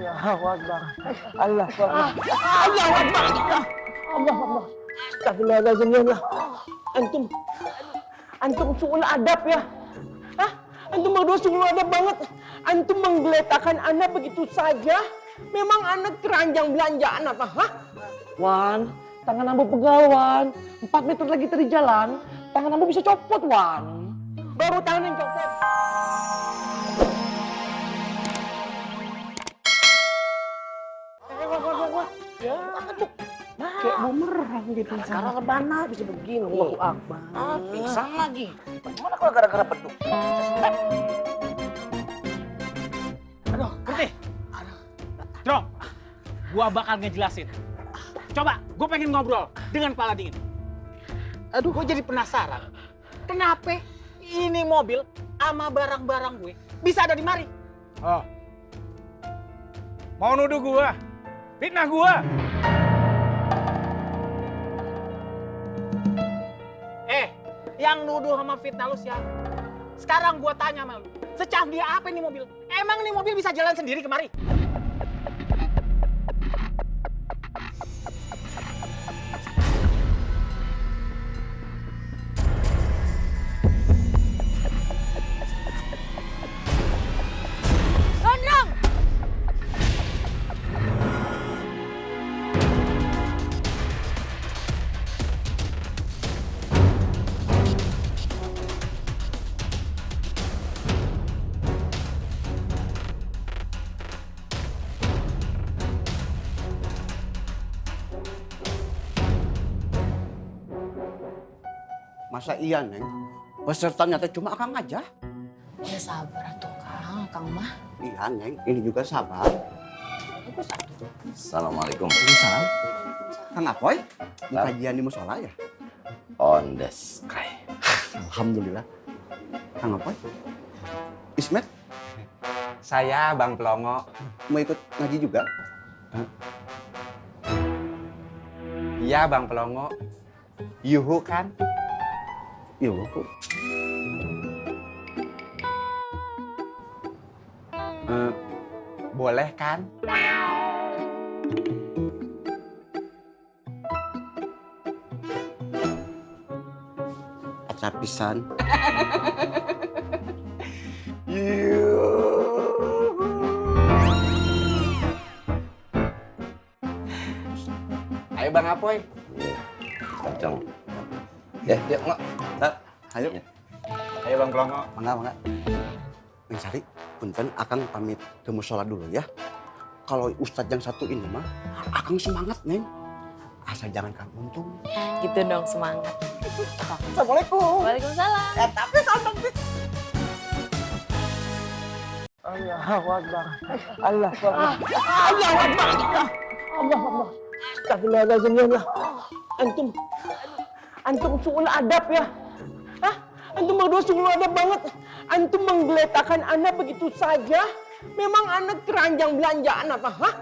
Allahu Akbar. Allah Akbar. Allahu Akbar. Allah Akbar. Astagfirullahaladzim ya Allah. Antum suul adab ya. Hah? Antum berdua suul adab banget. Antum menggeletakkan anak begitu saja. Memang anak keranjang belanjaan apa? Hah? Wan, tangan ambo pegal, Wan. 4 meter lagi dari jalan, tangan ambo bisa copot, Wan. Baru tangan yang copot. Ya, kayak bumerang gitu. Sekarang rebana bisa begini. Allahu Akbar. Pingsan lagi. Bagaimana kalau gara-gara peduk? Aduh, Putih. Bro, gua bakal ngejelasin. Coba, gua pengen ngobrol dengan kepala dingin. Aduh, gua jadi penasaran. Kenapa ini mobil sama barang-barang gue bisa ada di mari? Oh. Mau nuduh gua? Fitnah gua? Yang nuduh sama fitnah lu siapa? Sekarang gua tanya sama lu. Secanggih apa ini mobil? Emang ini mobil bisa jalan sendiri kemari? Gondrong! Masa iya, Neng? Pesertanya teh cuma Akang aja. Ya sabar atuh Kang mah. Iya, Neng. Ini juga sabar. Assalamualaikum. Salam. Kang Apoy, mau kajian di musola ya? On the sky. Alhamdulillah. Kang Apoy? Ismet, Saya Bang Pelongo. mau ikut ngaji juga? Iya Bang Pelongo. Yuhu kan? Yuk. Boleh kan? Acar pisan. Ayo Bang Apoy. Kenceng. Ya, enggak. Ayo. Ayo Bang Pelongo. Mangga. Neng Sari, punten Akang pamit ke musola dulu ya. Kalau Ustadz yang satu ini mah, Akang semangat, Neng. Asal jangan Kang Untung. Gitu dong semangat. Assalamualaikum. Waalaikumsalam. Tapi sambung sih. Allahu Akbar. Allah Akbar. Allahu Akbar. Allah Akbar. Astagfirullahaladzim ya Allah. Antum suul adab ya. Hah? Antum berdua suul adab banget. Antum menggeletakkan anak begitu saja. Memang anak keranjang belanjaan apa? Hah?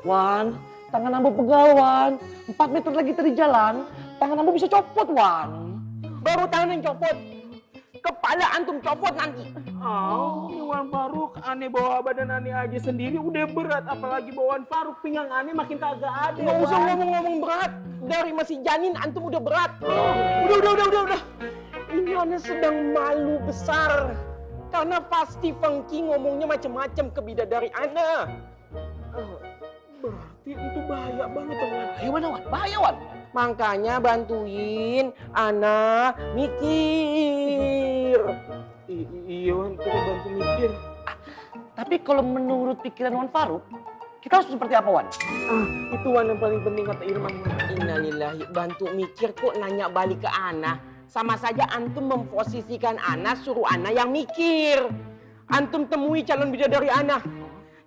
Wan, tangan ambo pegal, Wan. 4 meter lagi dari jalan, tangan ambo bisa copot, Wan. Baru tangan yang copot. Kepala antum copot nanti. Oh, Iwan Faruk, aneh bawa badan aneh aja sendiri udah berat. Apalagi bawaan Faruk, pinggang aneh makin kagak ada. Nggak usah ngomong-ngomong berat. Dari masih janin antum udah berat. Udah. Ini anak sedang malu besar. Karena pasti Fengki ngomongnya macam-macam ke bidadari anak. Berarti itu bahaya banget dong. Ayo, Wan, bahaya, Wan. Makanya bantuin anak mikir. Iya Wan, kita bantu mikir. Tapi kalau menurut pikiran Wan Faruk, kita harus seperti apa, Wan? Itu Wan yang paling penting kata Irman. Innalillahi, bantu mikir kok nanya balik ke anak. Sama saja antum memposisikan anak, suruh anak yang mikir. Antum temui calon bidadari anak.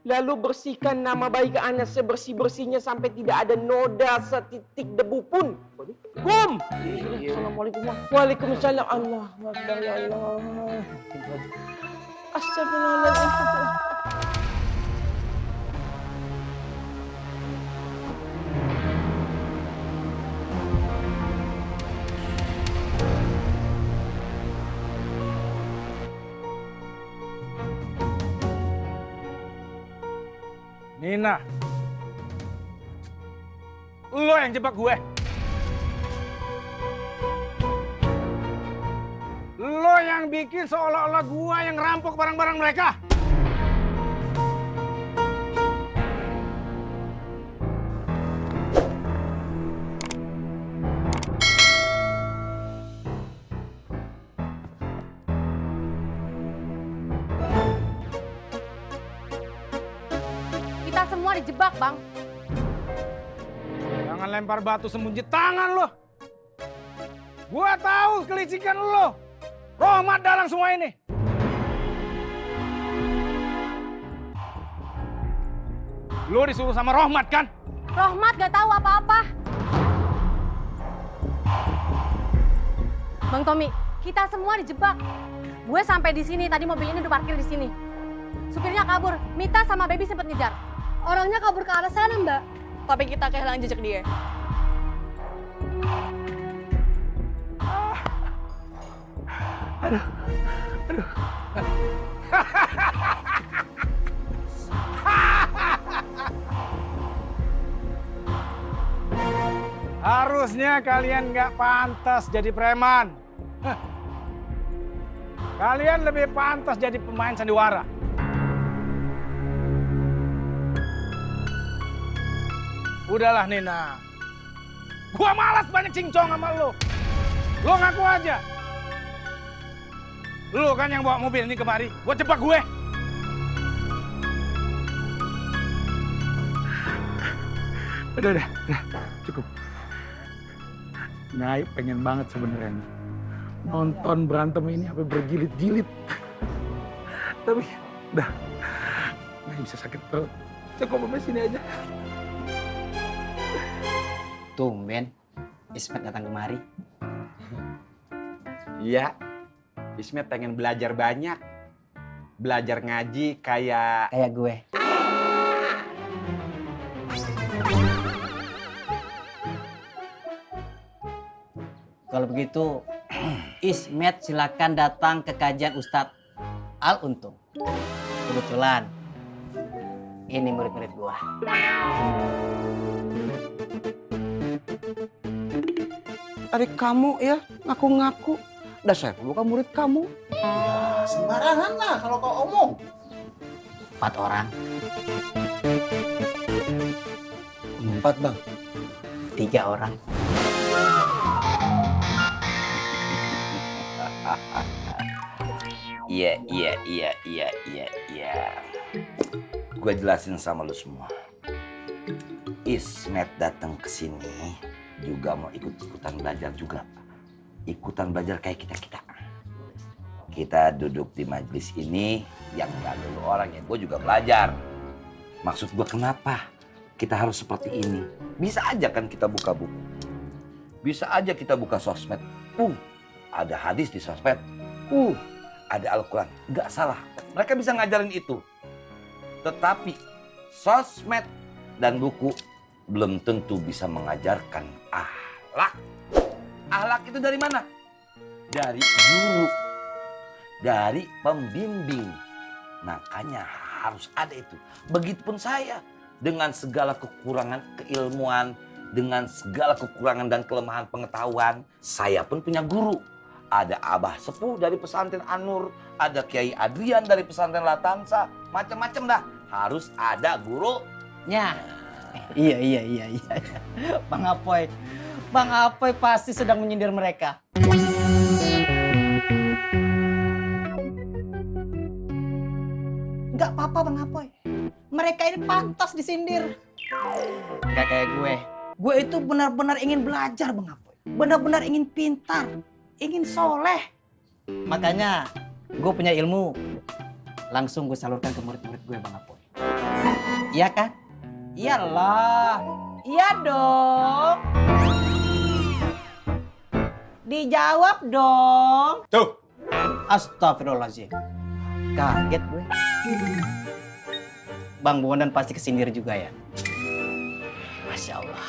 Lalu bersihkan nama baik anak sebersih-bersihnya sampai tidak ada noda setitik debu pun. Kum! Assalamualaikum, Wan. Waalaikumsalam. Allah Akbar ya Allah. Astagfirullahaladzim. Nina. Lo yang jebak gue. Lo yang bikin seolah-olah gue yang ngerampok barang-barang mereka. Kita semua dijebak, Bang. Jangan lempar batu sembunyi tangan lo. Gua tahu kelicikan lo. Rohmat dalam semua ini. Lo disuruh sama Rohmat kan? Rohmat gak tahu apa-apa. Bang Tommy, kita semua dijebak. Gue sampai di sini, tadi mobil ini udah parkir di sini. Supirnya kabur, Mita sama Baby sempat ngejar. Orangnya kabur ke arah sana, Mbak. Tapi kita kehilangan jejak dia. Harusnya kalian nggak pantas jadi preman. Hah. Kalian lebih pantas jadi pemain sandiwara. Udahlah Nina. Gua malas banyak cincong sama lo. Lo ngaku aja. Lo kan yang bawa mobil ini kemari. Gua jebak gue. Udah, cukup. Naik pengen banget sebenarnya nonton berantem ini sampai berjilid-jilid. Tapi udah, nggak bisa sakit perut. Cukup sampai sini aja. Tumben, Ismet datang kemari. Iya, Ismet pengen belajar banyak. Belajar ngaji kayak... Kayak gue. Kalau begitu, Ismet silakan datang ke kajian Ustadz Al Untung. Kebetulan, ini murid-murid gua. Adik kamu ya ngaku-ngaku. Dah saya bukan murid kamu. Sembarangan lah kalau kau omong. 4 orang. 4 bang. 3 orang. Iya. Gue jelasin sama lu semua. Ismet datang ke sini juga mau ikut-ikutan belajar juga. Ikutan belajar kayak kita-kita. Kita duduk di majelis ini yang gak dulu orang ya, gue juga belajar. Maksud gue kenapa kita harus seperti ini? Bisa aja kan kita buka buku. Bisa aja kita buka sosmed. Ada hadis di sosmed. Ada Al-Quran. Nggak salah. Mereka bisa ngajarin itu. Tetapi sosmed dan buku belum tentu bisa mengajarkan akhlak. Akhlak itu dari mana? Dari guru. Dari pembimbing. Makanya harus ada itu. Begitupun saya. Dengan segala kekurangan keilmuan. Dengan segala kekurangan dan kelemahan pengetahuan. Saya pun punya guru. Ada Abah Sepuh dari pesantren An-Nur, ada Kiai Adrian dari pesantren Latansa, macam-macam dah. Harus ada gurunya. Iya. Bang Apoy pasti sedang menyindir mereka. Enggak apa-apa Bang Apoy. Mereka ini pantas disindir. Enggak kayak gue. Gue itu benar-benar ingin belajar Bang Apoy. Benar-benar ingin pintar. Ingin soleh. Makanya gue punya ilmu. Langsung gue salurkan ke murid-murid gue Bang Apoy. Iya kan? Iyalah. Iya dong. Dijawab dong. Tuh. Astagfirullahaladzim. Kaget gue. Bang Bondan pasti kesindir juga ya. Masya Allah.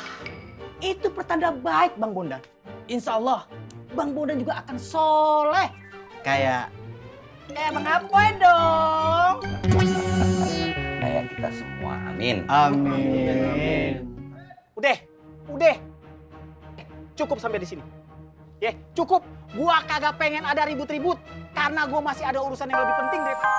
Itu pertanda baik Bang Bondan. Insya Allah Bang Bondan juga akan soleh. Kayak Bang Apoy dong. Kayak kita semua. Amin. Amin. Udah. Cukup sampai di sini. Ya, cukup. Gua kagak pengen ada ribut-ribut karena gua masih ada urusan yang lebih penting daripada